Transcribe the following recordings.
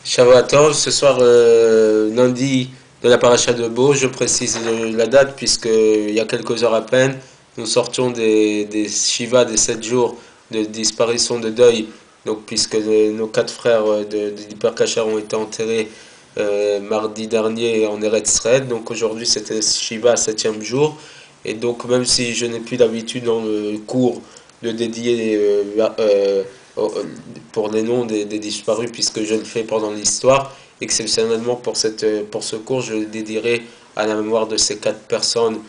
Shavuot, ce soir, lundi de la paracha de Bo, je précise la date puisqu'il y a quelques heures à peine, nous sortions des Shiva des 7 jours de disparition de deuil, donc puisque nos 4 frères d'Hypercacher ont été enterrés mardi dernier en Eretz Red, donc aujourd'hui c'était Shiva 7e jour, et donc même si je n'ai plus l'habitude dans le cours de dédier pour les noms des disparus, puisque je le fais pendant l'histoire. Exceptionnellement pour ce cours, je le dédierai à la mémoire de ces 4 personnes.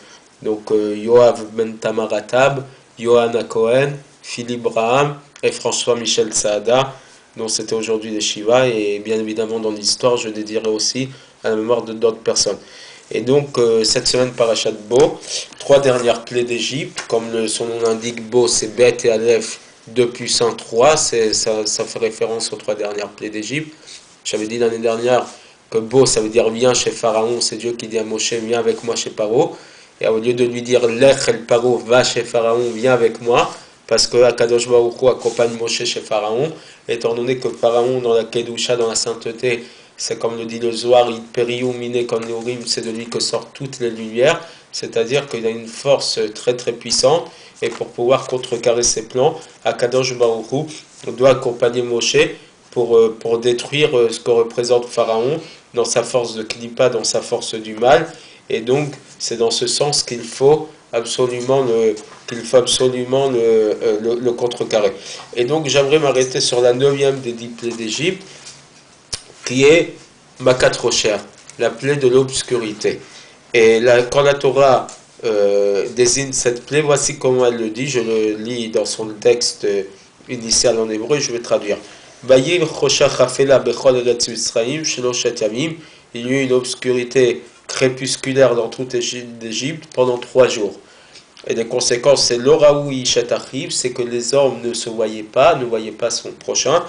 Donc Yoav Ben Tamaratab, Johanna Cohen, Philippe Braham et François-Michel Saada, dont c'était aujourd'hui les Shiva. Et bien évidemment, dans l'histoire, je dédierai aussi à la mémoire de d'autres personnes. Et donc, cette semaine, Parashat Bo, 3 dernières plaies d'Égypte, comme son nom l'indique, Bo, c'est Bet et Aleph, 2 puissant 3, ça fait référence aux 3 dernières plaies d'Égypte. J'avais dit l'année dernière que Bo, ça veut dire viens chez Pharaon, c'est Dieu qui dit à Moshe, viens avec moi chez Paro. Et au lieu de lui dire Lech el Paro, va chez Pharaon, viens avec moi, parce que Akadosh Baruch Hu accompagne Moshe chez Pharaon, étant donné que Pharaon, dans la Kedusha, dans la sainteté, c'est comme le dit le Zohar, il périou miné comme l'Urim, c'est de lui que sortent toutes les lumières, c'est-à-dire qu'il a une force très très puissante, et pour pouvoir contrecarrer ses plans, Akadosh Baruch Hu doit accompagner Moshe pour détruire ce que représente Pharaon dans sa force de Klippa, dans sa force du mal, et donc c'est dans ce sens qu'il faut absolument le contrecarrer. Et donc j'aimerais m'arrêter sur la 9e des 10 plaies d'Égypte, qui est Makat Rocher, la plaie de l'obscurité. Et quand la Torah désigne cette plaie, voici comment elle le dit, je le lis dans son texte initial en hébreu, je vais traduire. Il y a eu une obscurité crépusculaire dans toute l'Égypte pendant 3 jours. Et les conséquences, c'est l'oraoui chetachib, c'est que les hommes ne voyaient pas son prochain.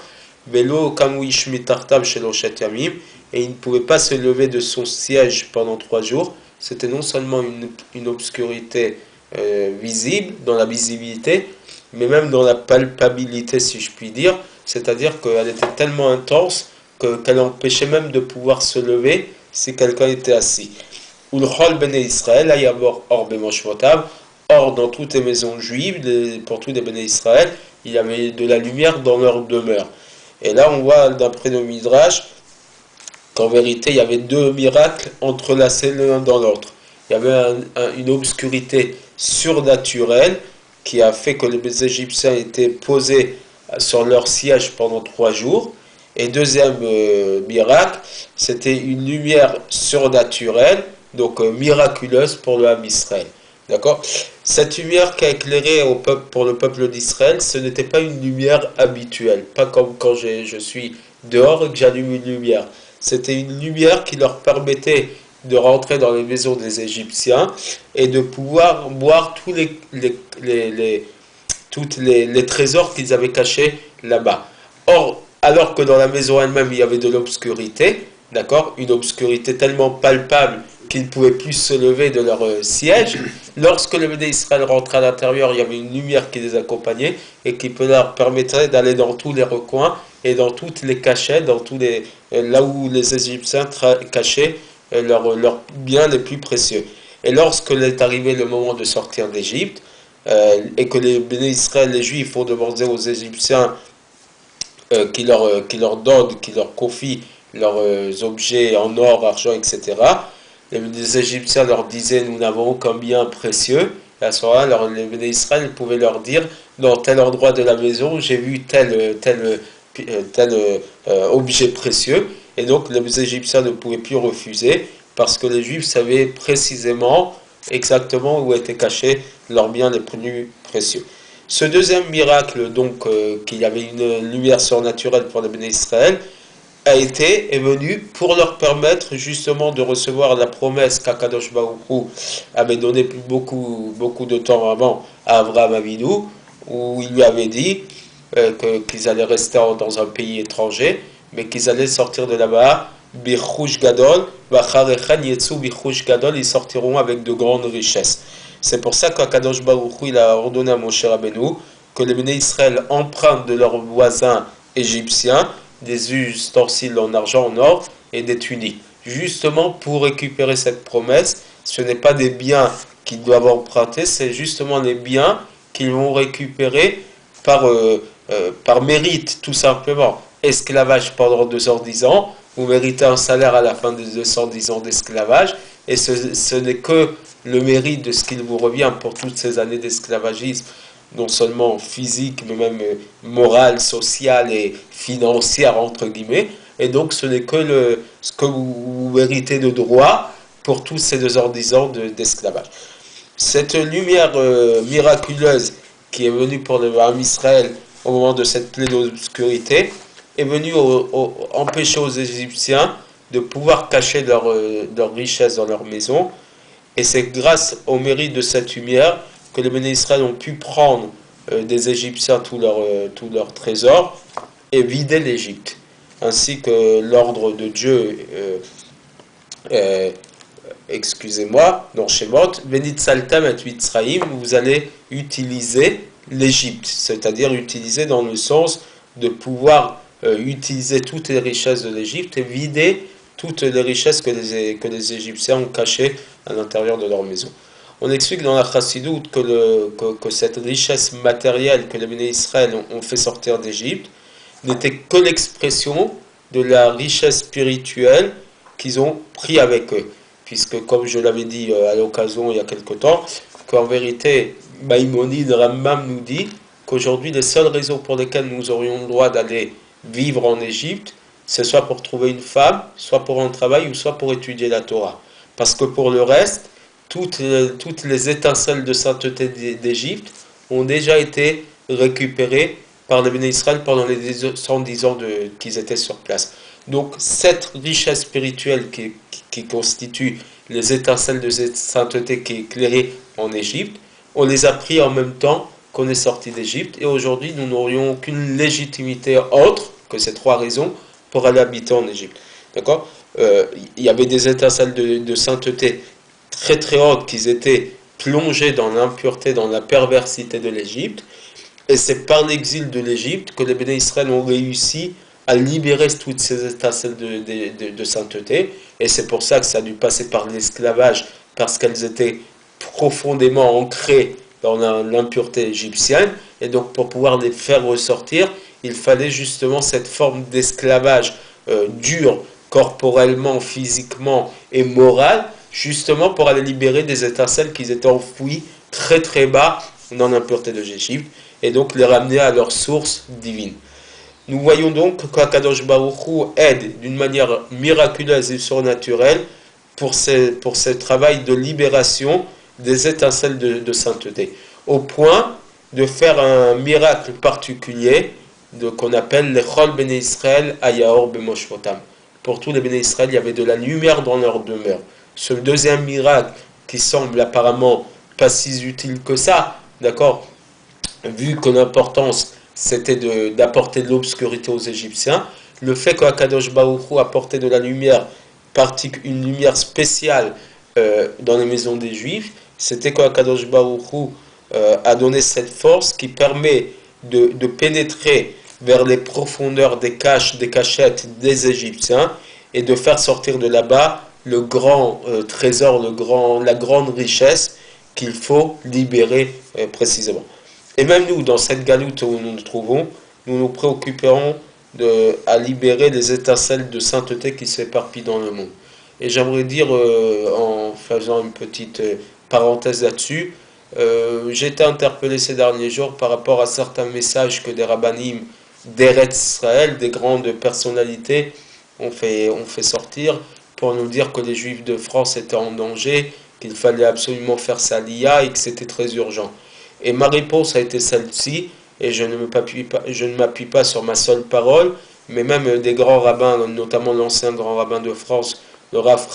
Velo kamoui shmitartab shelo yamim, et il ne pouvait pas se lever de son siège pendant 3 jours. C'était non seulement une obscurité visible, dans la visibilité, mais même dans la palpabilité, si je puis dire. C'est-à-dire qu'elle était tellement intense qu'elle empêchait même de pouvoir se lever si quelqu'un était assis. Ulchol bene Israël, or dans toutes les maisons juives, pour tous les bene Israël, il y avait de la lumière dans leur demeure. Et là, on voit d'après nos midrash qu'en vérité, il y avait 2 miracles entrelacés l'un dans l'autre. Il y avait une obscurité surnaturelle qui a fait que les Égyptiens étaient posés sur leur siège pendant 3 jours. Et deuxième miracle, c'était une lumière surnaturelle, donc miraculeuse pour le Ham Israël. D'accord? Cette lumière qui a éclairé pour le peuple d'Israël, ce n'était pas une lumière habituelle, pas comme quand je suis dehors et que j'allume une lumière. C'était une lumière qui leur permettait de rentrer dans les maisons des Égyptiens et de pouvoir voir tous les trésors qu'ils avaient cachés là-bas. Or, alors que dans la maison elle-même, il y avait de l'obscurité, d'accord, une obscurité tellement palpable qu'ils ne pouvaient plus se lever de leur siège, lorsque le Béné Israël rentrait à l'intérieur, il y avait une lumière qui les accompagnait et qui leur permettrait d'aller dans tous les recoins et dans toutes les cachettes, là où les Égyptiens cachaient leurs biens les plus précieux. Et lorsque est arrivé le moment de sortir d'Égypte, et que les Béné Israël, les Juifs, ont demandé aux Égyptiens qui leur donnent, qui leur confient leurs objets en or, argent, etc., les Égyptiens leur disaient nous n'avons aucun bien précieux. Et à ce moment-là, les Béné Israël pouvaient leur dire dans tel endroit de la maison j'ai vu tel objet précieux. Et donc les Égyptiens ne pouvaient plus refuser parce que les Juifs savaient précisément exactement où étaient cachés leurs biens les plus précieux. Ce deuxième miracle, donc, qu'il y avait une lumière surnaturelle pour les Béné Israël, est venu pour leur permettre justement de recevoir la promesse qu'Akadosh Baruch Hu avait donnée beaucoup de temps avant à Avraham Avinu, où il lui avait dit qu'ils allaient rester dans un pays étranger, mais qu'ils allaient sortir de là-bas, Bichush Gadol, Vacharechan Yetsu Bichush Gadol, ils sortiront avec de grandes richesses. C'est pour ça qu'Akadosh Baruch Hu il a ordonné à Moshe Rabbeinu que les Béné Israël empruntent de leurs voisins égyptiens des ustensiles en argent, en or et des tuniques. Justement pour récupérer cette promesse, ce n'est pas des biens qu'ils doivent emprunter, c'est justement les biens qu'ils vont récupérer par mérite, tout simplement. Esclavage pendant 210 ans, vous méritez un salaire à la fin de 210 ans d'esclavage, et ce n'est que le mérite de ce qu'il vous revient pour toutes ces années d'esclavagisme, non seulement physique, mais même moral, social et financière, entre guillemets. Et donc, ce n'est que ce que vous méritez de droit pour tous ces 210 ans d'esclavage. Cette lumière miraculeuse qui est venue pour le peuple Israël au moment de cette plaie d'obscurité est venue empêcher aux Égyptiens de pouvoir cacher leur richesse dans leur maison. Et c'est grâce au mérite de cette lumière que les béné Israël ont pu prendre des Égyptiens tous leurs trésors et vider l'Égypte. Ainsi que l'ordre de Dieu, excusez-moi, dans Shemot, Venitzaltem et Mitzraïm, vous allez utiliser l'Égypte, c'est-à-dire utiliser dans le sens de pouvoir utiliser toutes les richesses de l'Égypte et vider toutes les richesses que les Égyptiens ont cachées à l'intérieur de leur maison. On explique dans la Chassidoute que cette richesse matérielle que les béné Israël ont fait sortir d'Égypte n'était que l'expression de la richesse spirituelle qu'ils ont pris avec eux. Puisque, comme je l'avais dit à l'occasion il y a quelque temps, qu'en vérité, Maïmonide Rambam nous dit qu'aujourd'hui, les seules raisons pour lesquelles nous aurions le droit d'aller vivre en Égypte, c'est soit pour trouver une femme, soit pour un travail, ou soit pour étudier la Torah. Parce que pour le reste, toutes les étincelles de sainteté d'Égypte ont déjà été récupérées par les béné Israël pendant les 110 ans qu'ils étaient sur place. Donc cette richesse spirituelle qui constitue les étincelles de sainteté qui est éclairée en Égypte, on les a pris en même temps qu'on est sorti d'Égypte, et aujourd'hui nous n'aurions aucune légitimité autre que ces trois raisons pour aller habiter en Égypte. D'accord ? Il y avait des étincelles de sainteté très très hautes qui étaient plongées dans l'impureté, dans la perversité de l'Égypte, et c'est par l'exil de l'Égypte que les béné Israël ont réussi à libérer toutes ces étincelles de sainteté, et c'est pour ça que ça a dû passer par l'esclavage, parce qu'elles étaient profondément ancrées dans l'impureté égyptienne, et donc pour pouvoir les faire ressortir, il fallait justement cette forme d'esclavage dur, corporellement, physiquement et moral, justement pour aller libérer des étincelles qui étaient enfouies très très bas dans l'impureté de l'Égypte, et donc les ramener à leur source divine. Nous voyons donc qu'Akadosh Baruch Hu aide d'une manière miraculeuse et surnaturelle pour ce travail de libération des étincelles de sainteté, au point de faire un miracle particulier qu'on appelle les Chol Béné Israël Ayaor Bemoshvotam. Pour tous les Béné Israël, il y avait de la lumière dans leur demeure. Ce deuxième miracle, qui semble apparemment pas si utile que ça, d'accord, vu que l'importance c'était d'apporter de l'obscurité aux Égyptiens, le fait qu'Akadosh Baruch Hu apportait de la lumière, une lumière spéciale dans les maisons des Juifs, c'était qu'Akadosh Baruch Hu a donné cette force qui permet de pénétrer vers les profondeurs des caches, des cachettes des Égyptiens et de faire sortir de là-bas le grand trésor, la grande richesse qu'il faut libérer précisément. Et même nous, dans cette galoute où nous nous trouvons, nous nous préoccuperons à libérer les étincelles de sainteté qui s'éparpillent dans le monde. Et j'aimerais dire, en faisant une petite parenthèse là-dessus, j'ai été interpellé ces derniers jours par rapport à certains messages que des rabbanim d'Eretz Israël, des grandes personnalités, ont fait sortir pour nous dire que les Juifs de France étaient en danger, qu'il fallait absolument faire sa liya et que c'était très urgent. Et ma réponse a été celle-ci, et je ne m'appuie pas sur ma seule parole, mais même des grands rabbins, notamment l'ancien grand rabbin de France, le Rav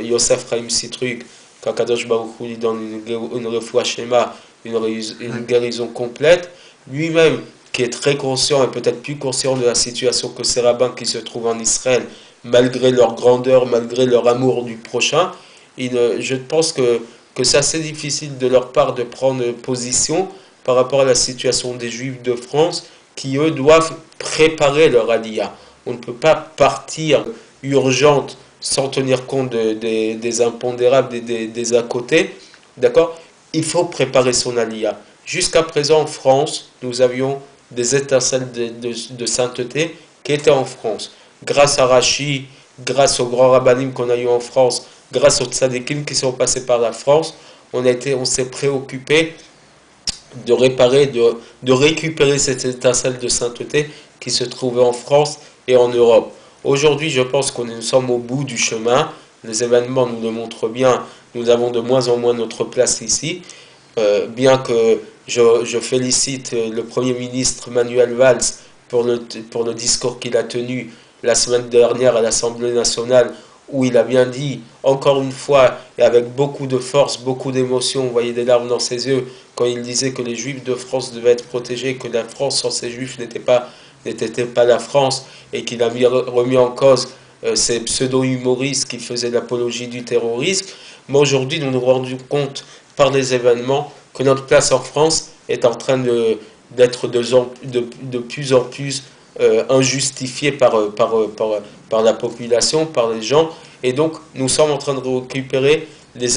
Yosef Chaim Sitruk, qu'Akadosh Baruch Hu lui donne une refoua shema, une guérison complète, lui-même qui est très conscient et peut-être plus conscient de la situation que ces rabbins qui se trouvent en Israël, malgré leur grandeur, malgré leur amour du prochain, je pense que c'est assez difficile de leur part de prendre position par rapport à la situation des Juifs de France qui, eux, doivent préparer leur aliyah. On ne peut pas partir urgente sans tenir compte des impondérables, des à côté. D'accord? Il faut préparer son alia. Jusqu'à présent, en France, nous avions des étincelles de sainteté qui étaient en France. Grâce à Rachi, grâce aux grands rabbinim qu'on a eu en France, grâce aux tzadikim qui sont passés par la France, on s'est préoccupé de réparer, de récupérer cette étincelle de sainteté qui se trouvait en France et en Europe. Aujourd'hui, je pense qu'on nous sommes au bout du chemin. Les événements nous le montrent bien. Nous avons de moins en moins notre place ici. Bien que je félicite le Premier ministre Manuel Valls pour le discours qu'il a tenu la semaine dernière à l'Assemblée nationale, où il a bien dit, encore une fois, et avec beaucoup de force, beaucoup d'émotion, on voyait des larmes dans ses yeux, quand il disait que les Juifs de France devaient être protégés, que la France sans ces Juifs n'était pas la France, et qu'il a remis en cause ces pseudo-humoristes qui faisaient l'apologie du terrorisme. Mais aujourd'hui, nous nous rendons compte par les événements que notre place en France est en train d'être de plus en plus injustifiée par la population, par les gens. Et donc, nous sommes en train de récupérer les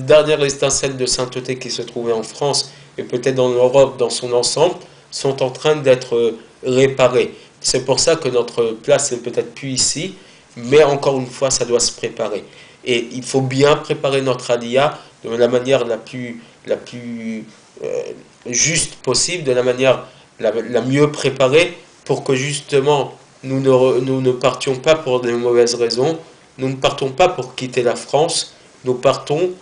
dernières étincelles de sainteté qui se trouvaient en France et peut-être dans l'Europe dans son ensemble, sont en train d'être réparées. C'est pour ça que notre place n'est peut-être plus ici, mais encore une fois, ça doit se préparer. Et il faut bien préparer notre aliyah de la manière la plus juste possible, de la manière la mieux préparée, pour que justement nous ne partions pas pour des mauvaises raisons, nous ne partons pas pour quitter la France, nous partons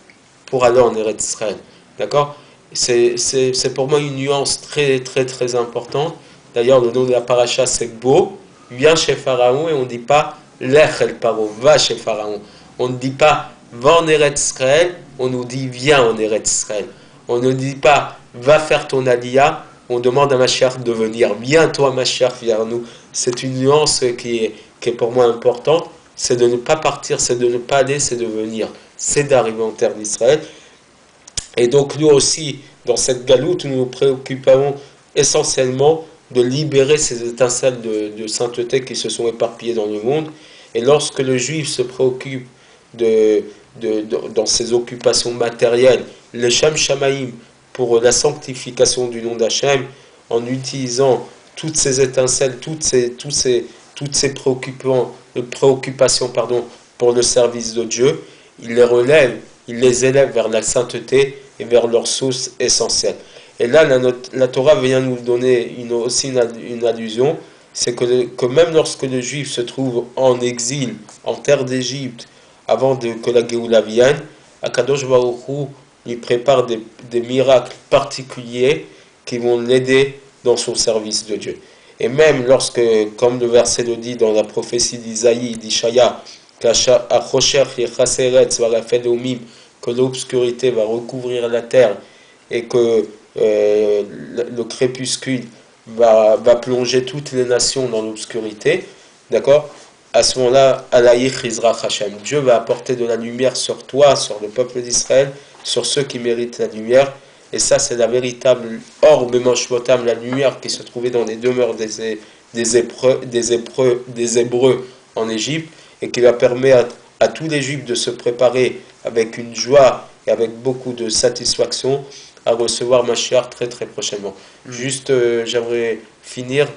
pour aller en Eretz Israël. D'accord? C'est pour moi une nuance très très très importante. D'ailleurs, le nom de la paracha c'est beau, viens chez Pharaon, et on ne dit pas Lech el Paro, va chez Pharaon. On ne dit pas va en Eretz Israël, on nous dit viens en Eretz Israël. On ne dit pas va faire ton aliyah, on demande à Mashiach de venir. Viens toi Mashiach vers nous. C'est une nuance qui est pour moi importante. C'est de ne pas partir, c'est de ne pas aller, c'est de venir. C'est d'arriver en terre d'Israël. Et donc nous aussi, dans cette galoute, nous nous préoccupons essentiellement de libérer ces étincelles de sainteté qui se sont éparpillées dans le monde. Et lorsque le juif se préoccupe dans ses occupations matérielles, le Shem Shamaïm, pour la sanctification du nom d'Hachem, en utilisant toutes ces étincelles, toutes ces préoccupations pour le service de Dieu, il les relève, il les élève vers la sainteté et vers leur source essentielle. Et là, la Torah vient nous donner aussi une allusion, c'est que même lorsque le juif se trouve en exil, en terre d'Égypte, avant que la Géoula vienne, Akadosh Baruch Hu lui prépare des miracles particuliers qui vont l'aider dans son service de Dieu. Et même lorsque, comme le verset le dit dans la prophétie d'Isaïe, d'Ishaya, que l'obscurité va recouvrir la terre et que le crépuscule va plonger toutes les nations dans l'obscurité, d'accord? À ce moment-là, Alayich Izrach Hashem, Dieu va apporter de la lumière sur toi, sur le peuple d'Israël, sur ceux qui méritent la lumière. Et ça, c'est la véritable orbe Moshvotam, la lumière qui se trouvait dans les demeures des Hébreux en Égypte, et qui va permettre à tous les Juifs de se préparer avec une joie et avec beaucoup de satisfaction à recevoir Mashiach très très prochainement. Juste, j'aimerais finir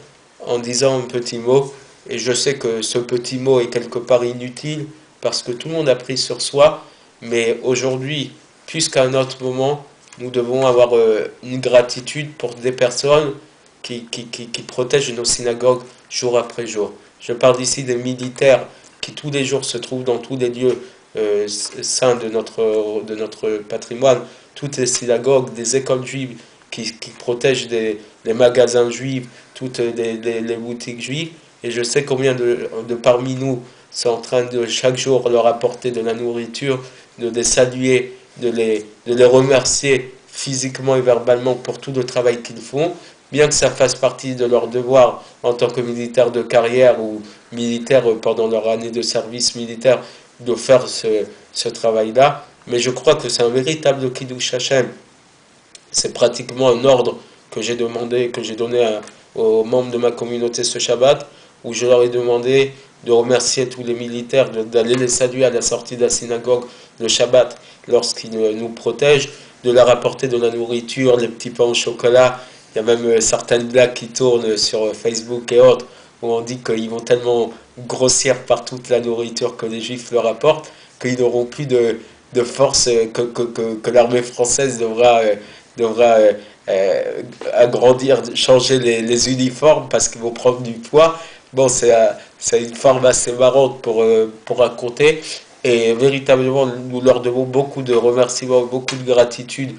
en disant un petit mot, et je sais que ce petit mot est quelque part inutile, parce que tout le monde a pris sur soi, mais aujourd'hui, plus qu'à un autre moment, nous devons avoir une gratitude pour des personnes qui protègent nos synagogues jour après jour. Je parle ici des militaires qui tous les jours se trouvent dans tous les lieux saints de notre patrimoine, toutes les synagogues, des écoles juives qui protègent les magasins juifs, toutes les boutiques juives. Et je sais combien de parmi nous sont en train de chaque jour leur apporter de la nourriture, de les saluer, de les remercier physiquement et verbalement pour tout le travail qu'ils font, bien que ça fasse partie de leur devoir en tant que militaires de carrière ou militaires pendant leur année de service militaire de faire ce travail-là. Mais je crois que c'est un véritable Kiddush Hashem. C'est pratiquement un ordre que j'ai demandé, que j'ai donné aux membres de ma communauté ce Shabbat, où je leur ai demandé de remercier tous les militaires, d'aller les saluer à la sortie de la synagogue le Shabbat lorsqu'ils nous protègent, de leur apporter de la nourriture, les petits pains au chocolat. Il y a même certaines blagues qui tournent sur Facebook et autres où on dit qu'ils vont tellement grossir par toute la nourriture que les Juifs leur apportent qu'ils n'auront plus de force, que l'armée française devra agrandir, changer les uniformes parce qu'ils vont prendre du poids. Bon, c'est une forme assez marrante pour raconter. Et véritablement, nous leur devons beaucoup de remerciements, beaucoup de gratitude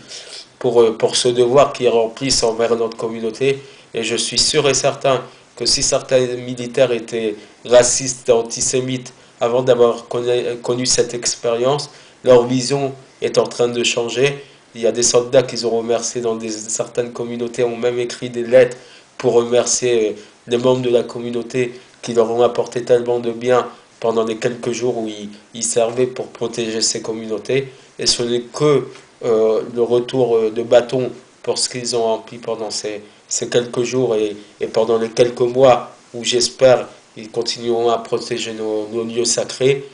pour ce devoir qu'ils remplissent envers notre communauté. Et je suis sûr et certain que si certains militaires étaient racistes, antisémites, avant d'avoir connu cette expérience, leur vision est en train de changer. Il y a des soldats qu'ils ont remerciés dans certaines communautés, ont même écrit des lettres pour remercier les membres de la communauté qui leur ont apporté tellement de bien pendant les quelques jours où ils servaient pour protéger ces communautés. Et ce n'est que le retour de bâton pour ce qu'ils ont rempli pendant ces quelques jours et pendant les quelques mois où j'espère ils continueront à protéger nos lieux sacrés.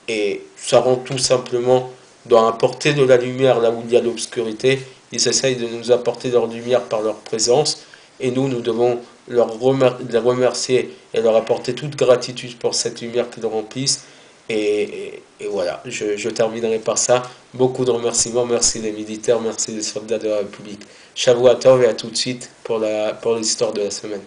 Et ça rend tout simplement doit apporter de la lumière là où il y a l'obscurité. Ils essayent de nous apporter leur lumière par leur présence. Et nous devons les remercier et leur apporter toute gratitude pour cette lumière qu'ils remplissent. Et voilà, je terminerai par ça. Beaucoup de remerciements. Merci les militaires, merci les soldats de la République. Shavuot Tov et à tout de suite pour l'histoire de la semaine.